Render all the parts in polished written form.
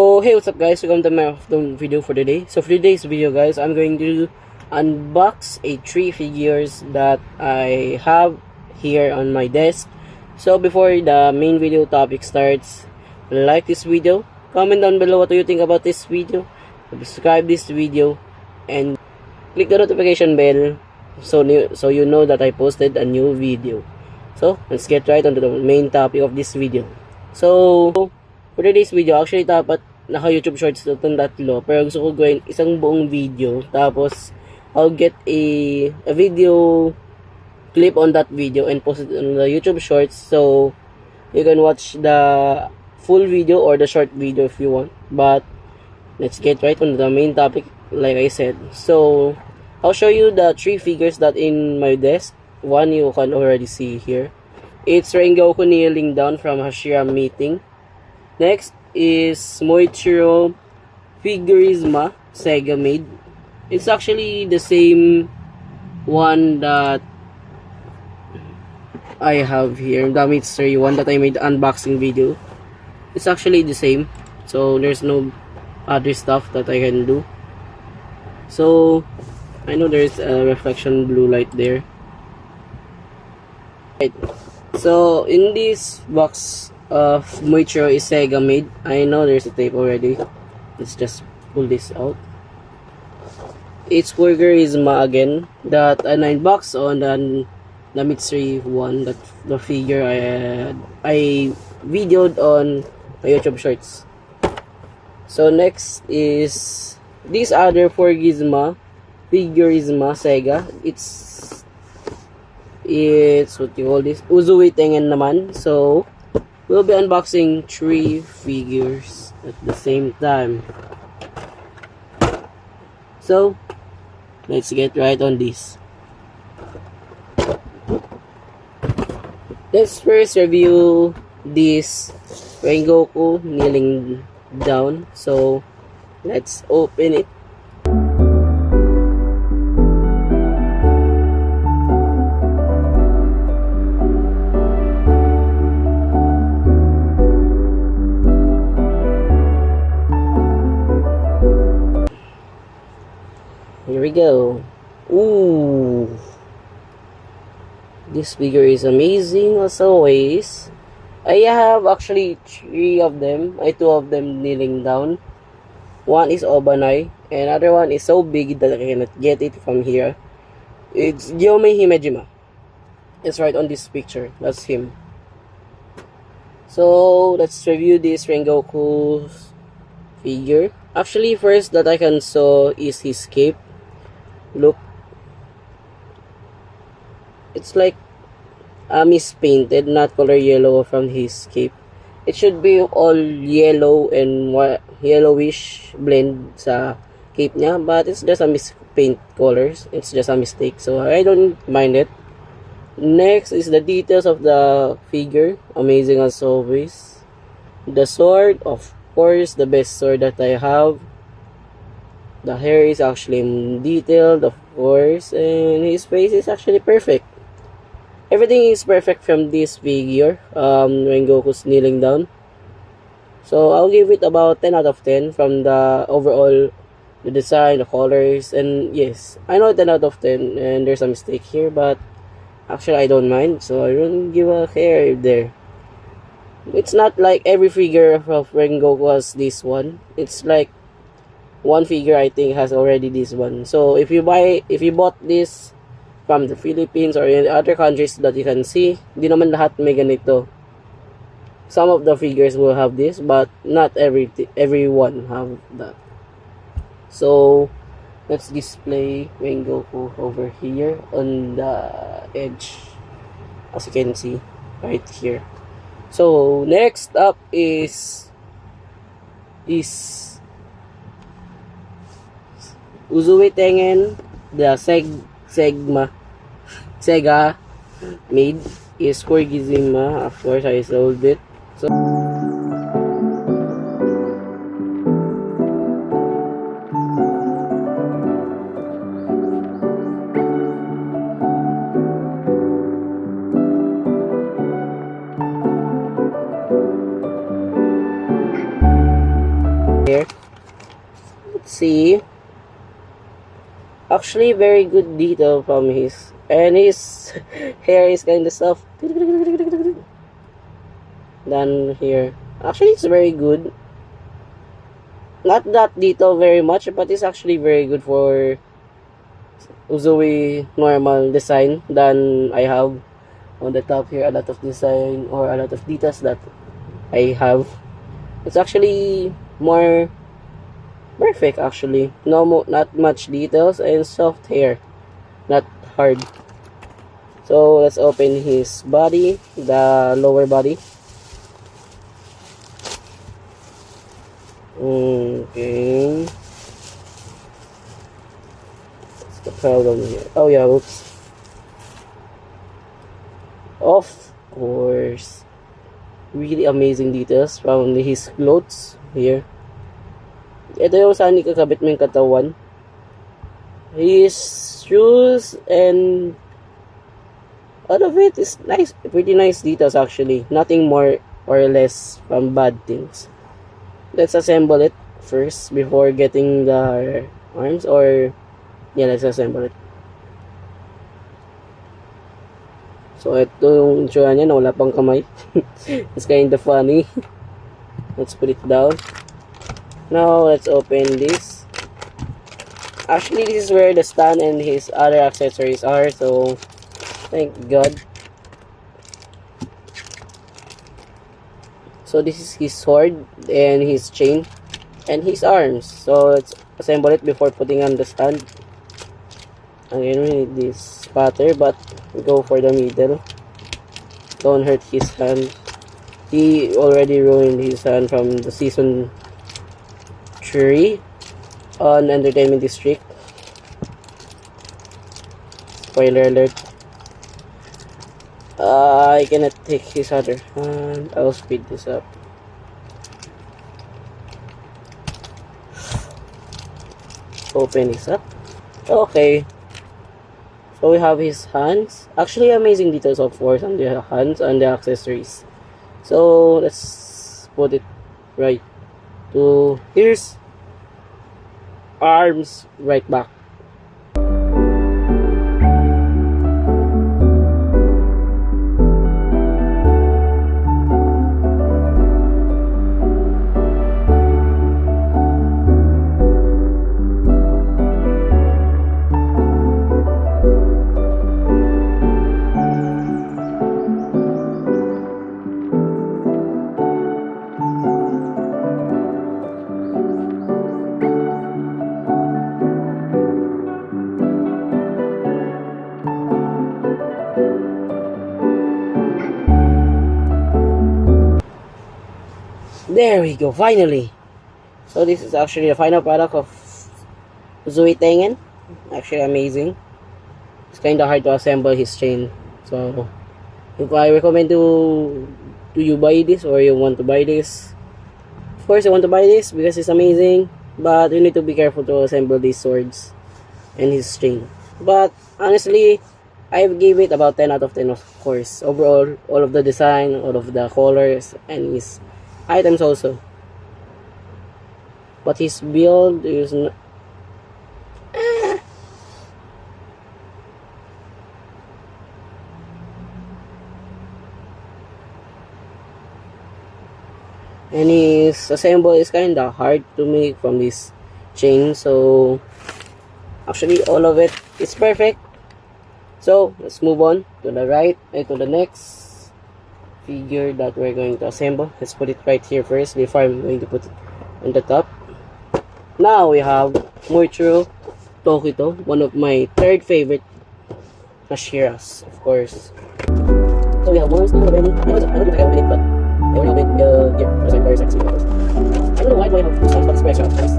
So hey, what's up guys, welcome to my video for today. So for today's video guys, I'm going to unbox a 3 figures that I have here on my desk. So before the main video topic starts, like this video, comment down below what do you think about this video, subscribe this video, and click the notification bell so you know that I posted a new video. So let's get right onto the main topic of this video. So for today's video, actually dapat naka YouTube Shorts na itong tatlo, pero gusto ko gawin isang buong video, tapos I'll get a video clip on that video and post it on the YouTube Shorts, so you can watch the full video or the short video if you want. But let's get right on the main topic like I said. So I'll show you the 3 figures that in my desk. One you can already see here. It's Rengoku kneeling down from Hashira meeting. Next is Moichiro Figurisma Sega made. It's actually the same one that I have here, the mystery one that I made unboxing video. It's actually the same, so there's no other stuff that I can do. So I know there's a reflection blue light there. Right. So in this box of Moichiro is Sega made. I know there's a tape already. Let's just pull this out. It's Figurisma again that I unboxed on the Mitsuri one, that the figure I videoed on my YouTube Shorts. So next is this other Figurisma Sega. It's what you call this, Uzui Tengen naman. So we'll be unboxing 3 figures at the same time. So let's get right on this. Let's first review this Rengoku kneeling down. So let's open it. Here we go. Ooh, this figure is amazing as always. I have actually 3 of them. 2 of them kneeling down. One is Obanai, and another one is so big that I cannot get it from here. It's Gyomei Himejima. It's right on this picture. That's him. So let's review this Rengoku figure. Actually, first that I can saw is his cape. Look, it's like mispainted, not color yellow from his cape. It should be all yellow and yellowish blend sa cape niya, but it's just a mispaint colors. It's just a mistake, so I don't mind it. Next is the details of the figure. Amazing as always. The sword, of course, the best sword that I have. The hair is actually detailed, of course, and his face is actually perfect. Everything is perfect from this figure, Rengoku's kneeling down. So I'll give it about 10 out of 10 from the overall, the design, the colors, and yes, I know 10 out of 10, and there's a mistake here, but actually I don't mind, so I don't give a care there. It's not like every figure of Rengoku has this one. It's like one figure I think has already this one. So if you bought this from the Philippines or in other countries that you can see, di naman lahat may ganito. Some of the figures will have this, but not everyone have that. So let's display Rengoku over here on the edge, as you can see right here. So next up is Uzui Tengen, the Sega made is Figurisma. Of course, I sold it. So here. Let's see. Actually, very good detail from his, and his hair is kind of soft. Then here, actually, it's very good. Not that detail very much, but it's actually very good for Uzui normal design than I have on the top here. A lot of design or a lot of details that I have. It's actually more perfect actually. Not much details and soft hair, not hard. So let's open his body, the lower body. Okay. What's the problem here? Oh yeah, oops. Of course. Really amazing details from his clothes here. Ito yung saan ikakabit mo yung katawan. His shoes and all of it is nice. Pretty nice details actually. Nothing more or less from bad things. Let's assemble it first before getting the arms, or yeah, let's assemble it. So ito yung itsura niya na wala pang kamay. It's kind of funny. Let's put it down. Now let's open this. Actually, this is where the stand and his other accessories are, so thank God. So this is his sword and his chain and his arms. So let's assemble it before putting on the stand. Again, we need this spatter, but go for the middle. Don't hurt his hand. He already ruined his hand from the season 3 on Entertainment District. Spoiler alert. I cannot take his other hand. I'll speed this up. Open this up. Okay. So we have his hands. Actually, amazing details of course on the hands and the accessories. So let's put it right to here's arms right back. There we go, finally. So this is actually the final product of Uzui Tengen. Actually amazing. It's kind of hard to assemble his chain. So if I recommend to you buy this, or you want to buy this, of course you want to buy this because it's amazing, but you need to be careful to assemble these swords and his chain. But honestly, I gave it about 10 out of 10 of course. Overall, all of the design, all of the colors, and his items also. But his build is and his assemble is kinda hard to make from this chain, so actually all of it is perfect. So let's move on to the right and to the next figure that we're going to assemble. Let's put it right here first before I'm going to put it on the top. Now we have Muichiro Tokito, one of my third favorite Hashiras, of course. So we have one still already. I don't think I opened it, but I already opened yeah, because I'm very sexy. I don't know why do I have two songs, but it's very guys.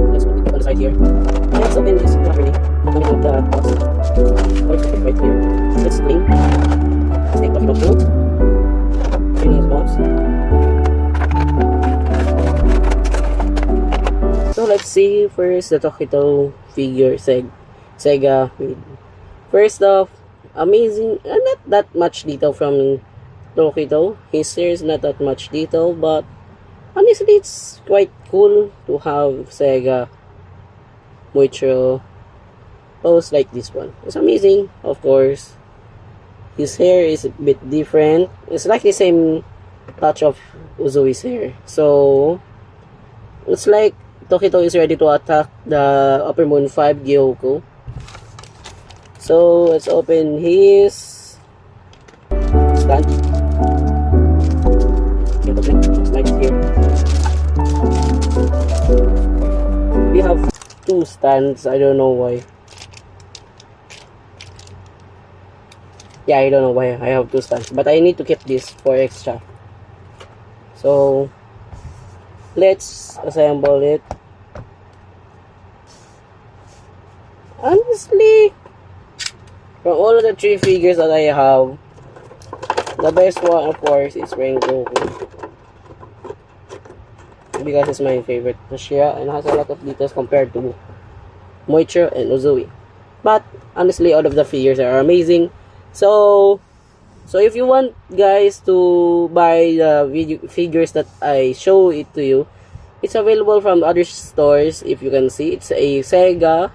Let's put it on the side here. Let's open this properly. Opening up the box. Let's put it right here. Let's clean. Let's take Tokito out. Cleaning his box. So let's see first the Tokito figure Sega. First off, amazing, not that much detail from Tokito. His hair is not that much detail, but honestly, it's quite cool to have Sega Muichiro pose like this one. It's amazing, of course. His hair is a bit different. It's like the same touch of Uzui's hair. So, it's like Tokito is ready to attack the Upper Moon 5 Gyouko. So, let's open his stand. Like here. We have 2 stands. I don't know why. Yeah, I don't know why I have 2 stands. But I need to keep this for extra. So, let's assemble it. Honestly, from all of the 3 figures that I have, the best one, of course, is Rengoku. Because it's my favorite Toshia and has a lot of details compared to Muichiro and Uzui. But, honestly, all of the figures are amazing. So if you want, guys, to buy the figures that I show it to you, it's available from other stores. If you can see, it's a Sega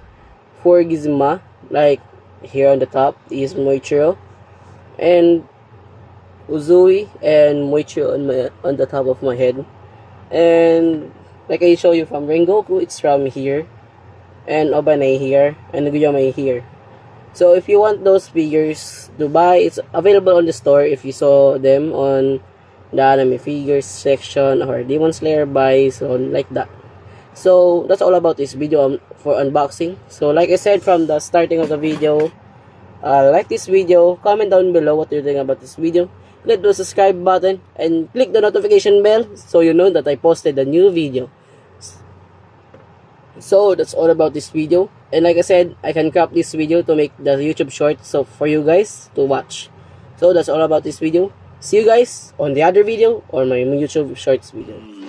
for Gizma, like here on the top is Muichiro and Uzui and Muichiro on the top of my head, and like I show you from Rengoku, it's from here, and Obanai here, and Guyamai here. So if you want those figures to buy, it's available on the store if you saw them on the anime figures section or Demon Slayer buys, so like that. So that's all about this video for unboxing. So like I said from the starting of the video, like this video, comment down below what you think about this video, click the subscribe button and click the notification bell so you know that I posted a new video. So that's all about this video, and like I said, I can crop this video to make the YouTube short so for you guys to watch. So that's all about this video. See you guys on the other video or my YouTube shorts video.